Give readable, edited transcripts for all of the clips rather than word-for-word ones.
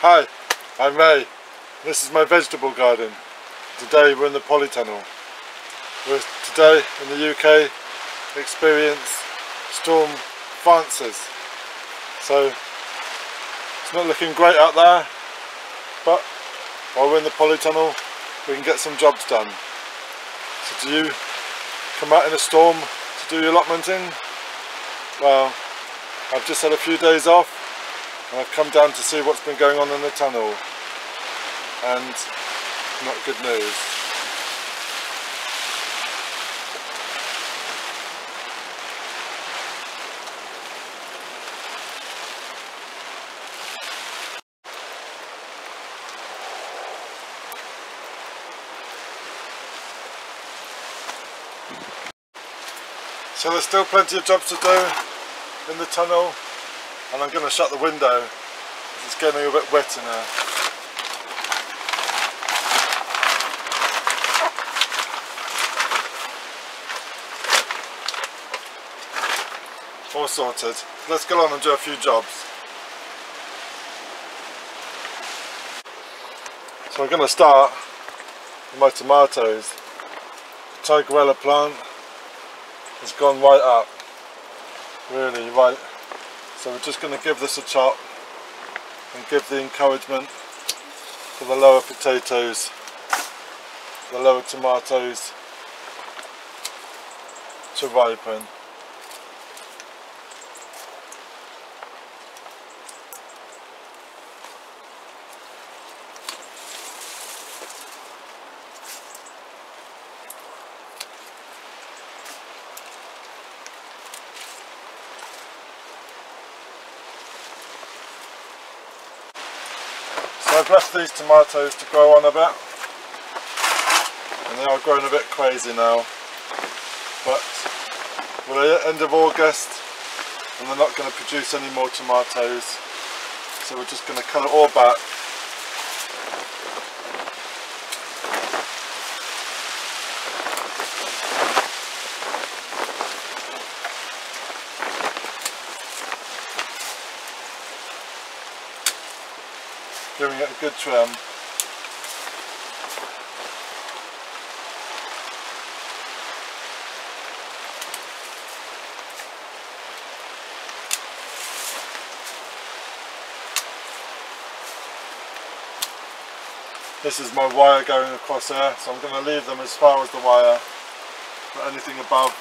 Hi, I'm Ray. This is my vegetable garden. Today we're in the Polytunnel. We're today in the UK experience Storm Frances. So it's not looking great out there, but while we're in the Polytunnel we can get some jobs done. So do you come out in a storm to do your allotmenting? Well, I've just had a few days off and I've come down to see what's been going on in the tunnel, and not good news. So there's still plenty of jobs to do in the tunnel, and I'm going to shut the window because it's getting a bit wet in here. All sorted. Let's get on and do a few jobs. So I'm going to start with my tomatoes. The tigerella plant has gone right up, really right. So we're just going to give this a chop and give the encouragement for the lower potatoes, the lower tomatoes to ripen. So I've left these tomatoes to grow on a bit, and they are growing a bit crazy now, but we're at the end of August and they're not going to produce any more tomatoes, so we're just going to cut it all back. Giving it a good trim. This is my wire going across here, so I'm going to leave them as far as the wire, but anything above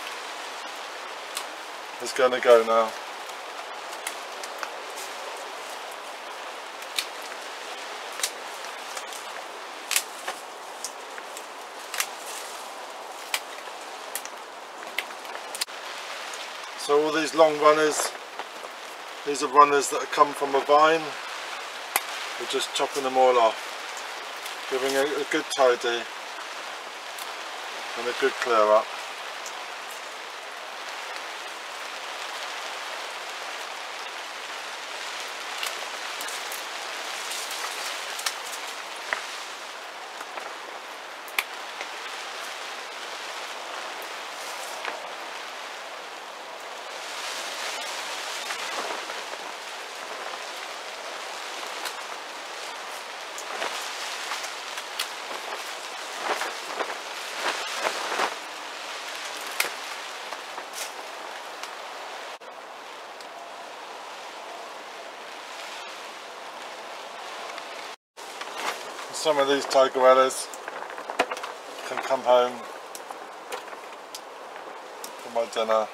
is going to go now. So all these long runners, these are runners that have come from a vine. We're just chopping them all off, giving it a good tidy and a good clear up. Some of these tigerellas can come home for my dinner.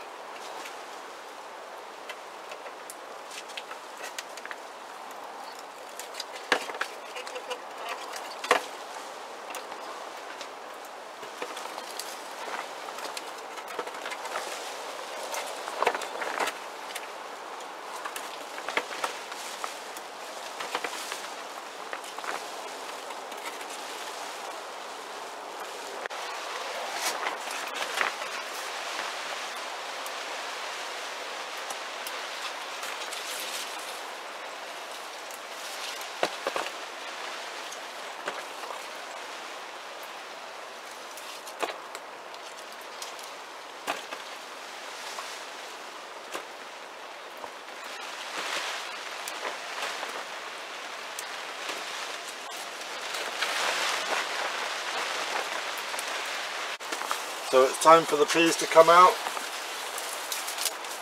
So it's time for the peas to come out.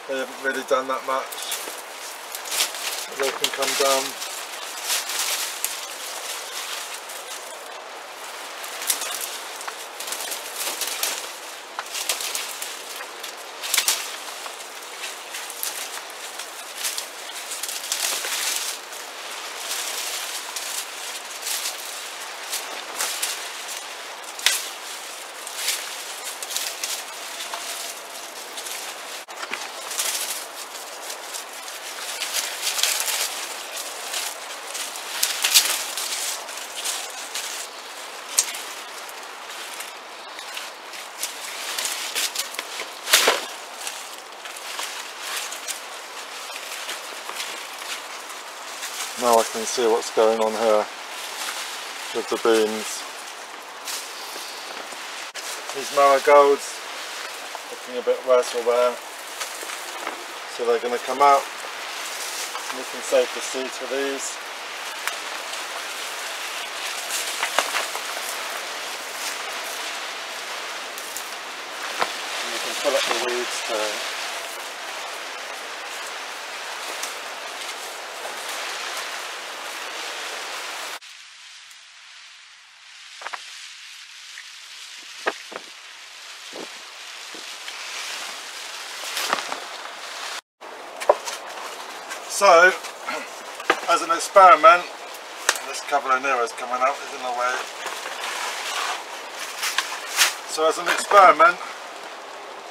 They haven't really done that much. They can come down. Now I can see what's going on here with the beans. These marigolds looking a bit worse or wear, so they're going to come out. We can save the seeds for these. And you can pull up the weeds too. So, as an experiment, this cavallonera is coming out, is in the way. So as an experiment,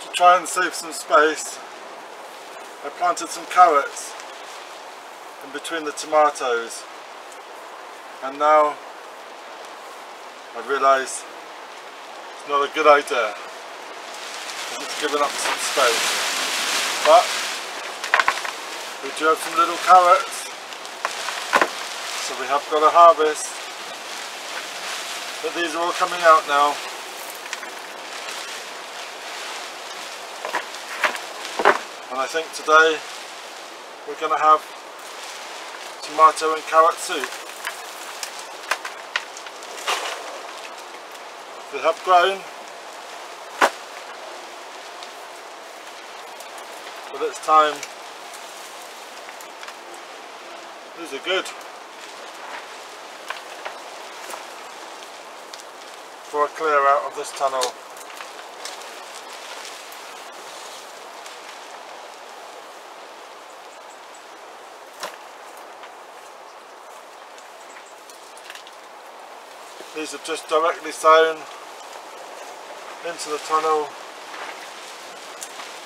to try and save some space, I planted some carrots in between the tomatoes, and now I realise it's not a good idea, because it's given up some space. But we do have some little carrots, so we have got a harvest, but these are all coming out now. And I think today we're going to have tomato and carrot soup. They have grown, but it's time. These are good for a clear out of this tunnel. These are just directly sown into the tunnel,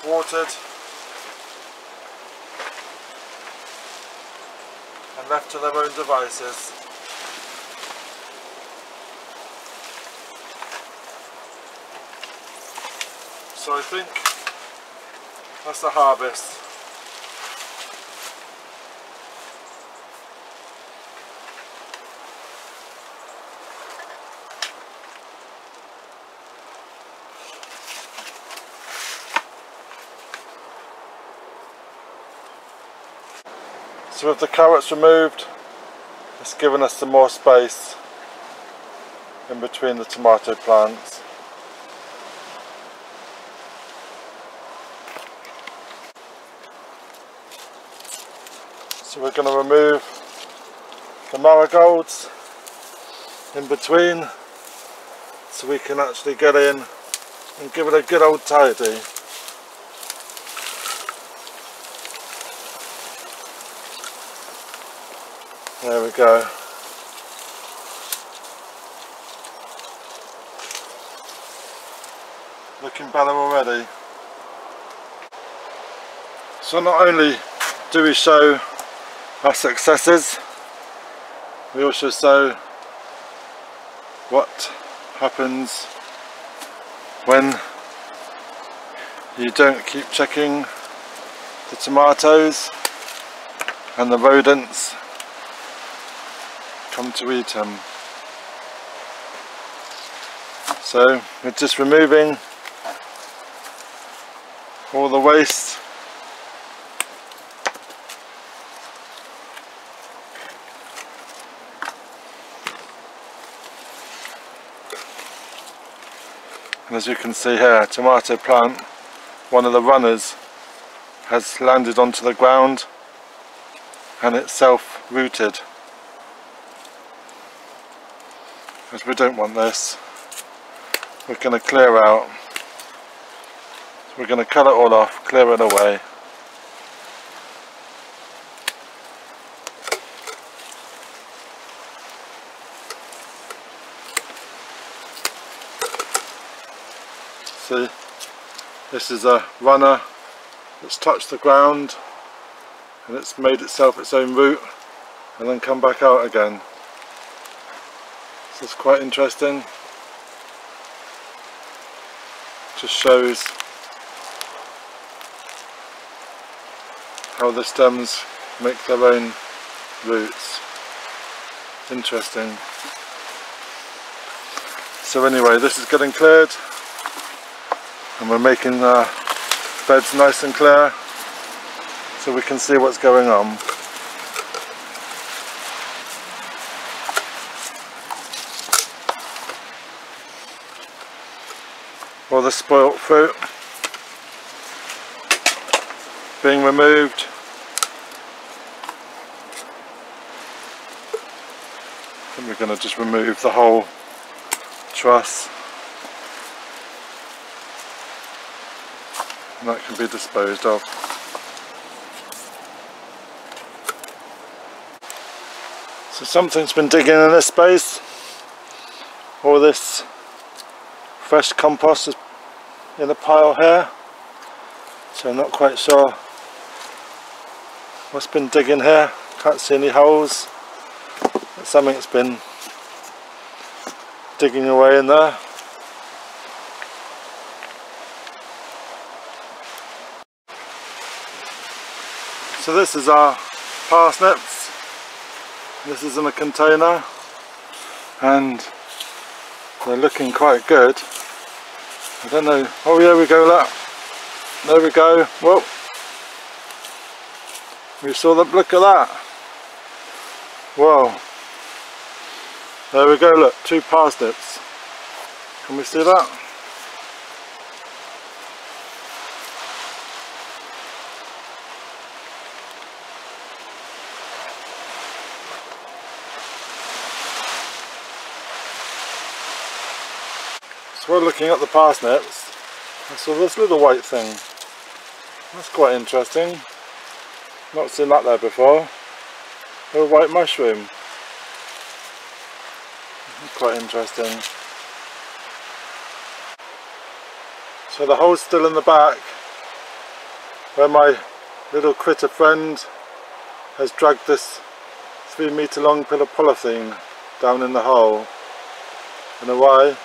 watered and left to their own devices. So I think that's the harvest. So with the carrots removed, it's given us some more space in between the tomato plants. So we're going to remove the marigolds in between, so we can actually get in and give it a good old tidy. There we go. Looking better already. So not only do we show our successes, we also show what happens when you don't keep checking the tomatoes and the rodents come to eat them. So we're just removing all the waste. And as you can see here, tomato plant, one of the runners has landed onto the ground and it's self-rooted. As we don't want this, we're going to clear out. We're going to cut it all off, clear it away. See, this is a runner that's touched the ground and it's made itself its own root and then come back out again. So it's quite interesting. Just shows how the stems make their own roots. Interesting. So anyway, this is getting cleared and we're making the beds nice and clear so we can see what's going on. All the spoilt fruit being removed. And we're going to just remove the whole truss. And that can be disposed of. So something's been digging in this space. All this fresh compost is in a pile here. So I'm not quite sure what's been digging here. Can't see any holes. But something's been digging away in there. So this is our parsnips. This is in a container and they're looking quite good. I don't know. Oh, here we go, look. There we go. Whoa. We saw them. Look at that. Whoa. There we go, look. 2 parsnips. Can we see that? So we're looking at the parsnips. I saw this little white thing. That's quite interesting. Not seen that there before. A white mushroom. Quite interesting. So the hole's still in the back where my little critter friend has dragged this 3 metre long pill of polythene down in the hole. And why?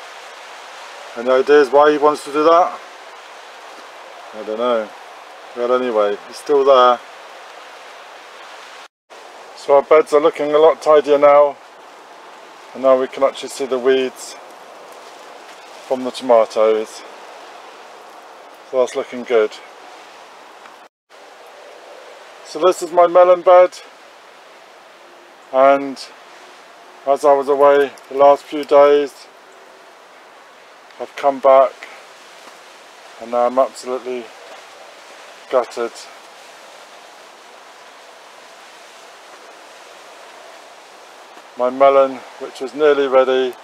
Any ideas why he wants to do that? I don't know. Well, anyway, he's still there. So our beds are looking a lot tidier now. And now we can actually see the weeds from the tomatoes. So that's looking good. So this is my melon bed. And as I was away the last few days, I've come back and now I'm absolutely gutted. My melon, which was nearly ready,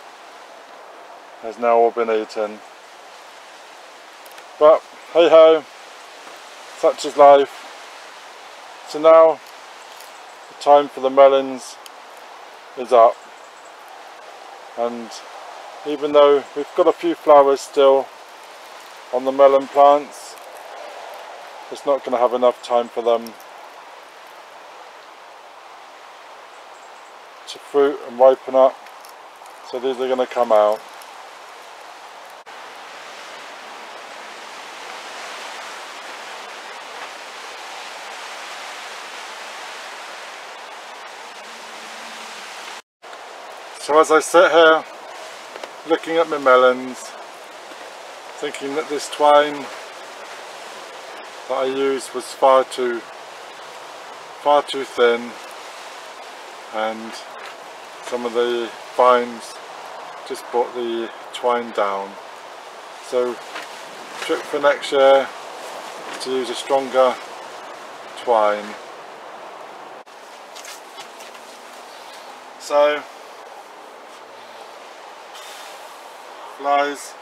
has now all been eaten. But hey ho, such is life. So now the time for the melons is up. And even though we've got a few flowers still on the melon plants, it's not going to have enough time for them to fruit and ripen up, so these are going to come out. So as I sit here looking at my melons, thinking that this twine that I used was far too thin, and some of the vines just brought the twine down. So trick for next year is to use a stronger twine. So flies.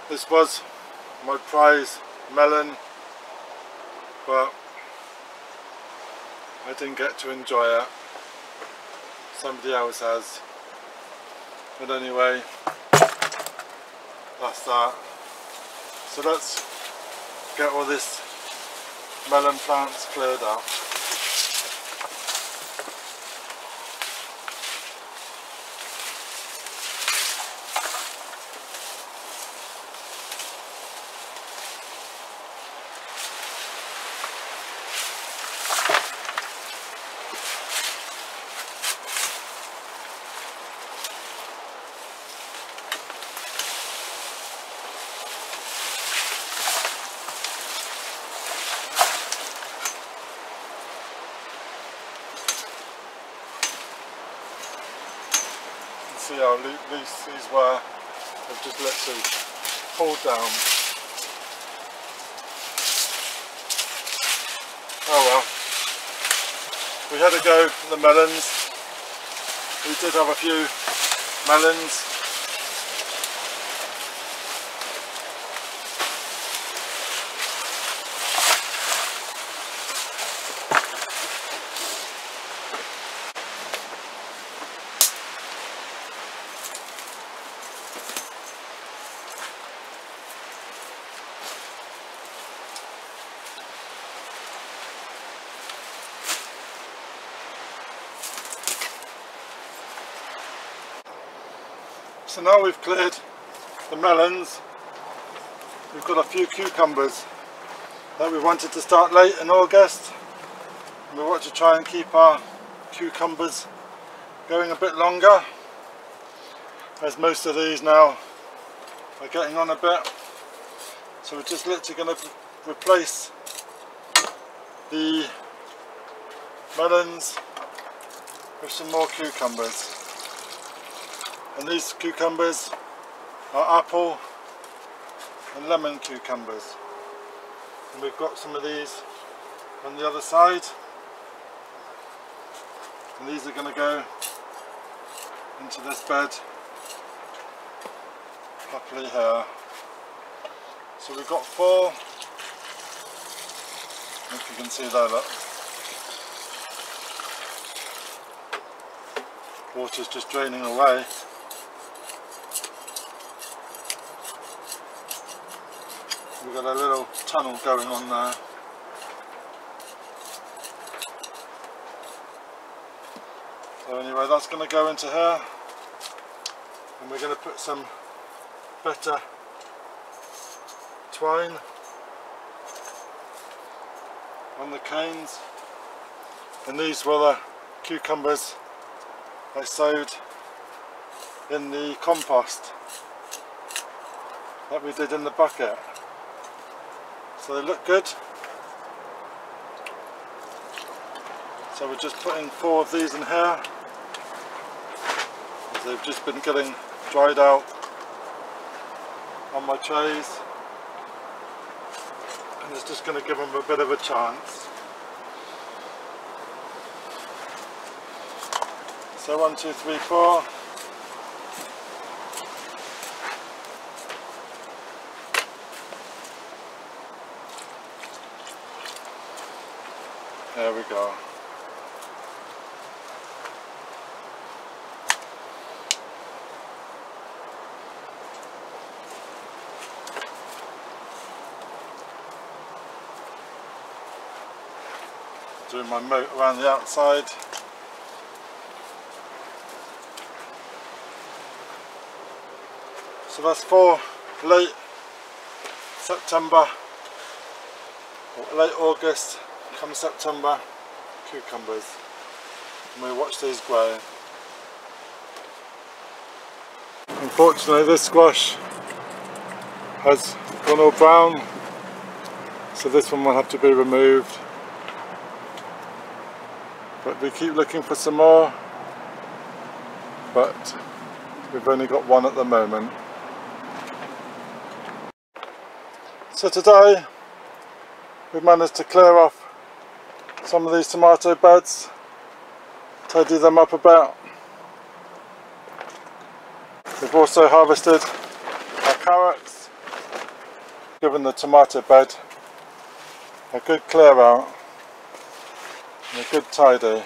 This was my prize melon, but I didn't get to enjoy it. Somebody else has. But anyway, that's that. So let's get all this melon plants cleared up. See how loose these were. They've just literally pulled down. Oh well. We had a go at the melons. We did have a few melons. So now we've cleared the melons, we've got a few cucumbers that we wanted to start late in August, and we want to try and keep our cucumbers going a bit longer, as most of these now are getting on a bit. So we're just literally going to replace the melons with some more cucumbers. And these cucumbers are apple and lemon cucumbers. And we've got some of these on the other side. And these are going to go into this bed happily here. So we've got 4. If you can see there, look. Water's just draining away. We've got a little tunnel going on there. So anyway, that's going to go into here, and we're going to put some better twine on the canes. And these were the cucumbers I sowed in the compost that we did in the bucket. So they look good. So we're just putting 4 of these in here. They've just been getting dried out on my trays, and it's just going to give them a bit of a chance. So 1, 2, 3, 4. There we go. Doing my moat around the outside. So that's for late September or late August, come September, cucumbers. And we watch these grow. Unfortunately, this squash has gone all brown, so this one will have to be removed. But we keep looking for some more. but we've only got one at the moment. So today we've managed to clear off some of these tomato beds, tidy them up a bit. We've also harvested our carrots, given the tomato bed a good clear out and a good tidy.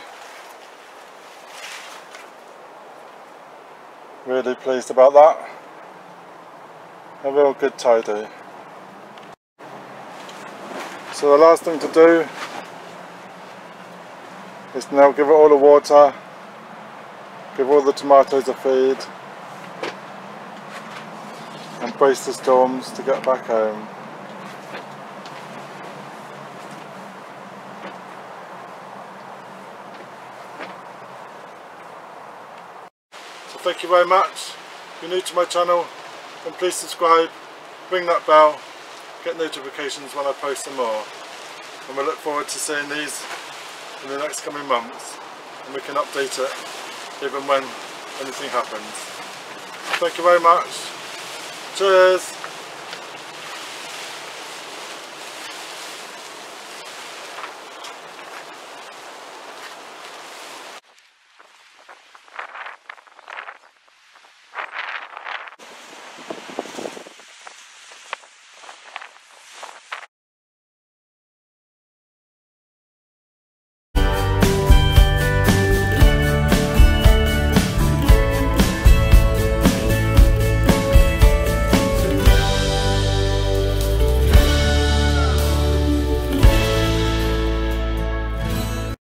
Really pleased about that. A real good tidy. So the last thing to do is now give it all the water, give all the tomatoes a feed, and brace the storms to get back home. So thank you very much. If you're new to my channel, then please subscribe, ring that bell, get notifications when I post some more. And we look forward to seeing these in the next coming months, and we can update it even when anything happens. Thank you very much. Cheers!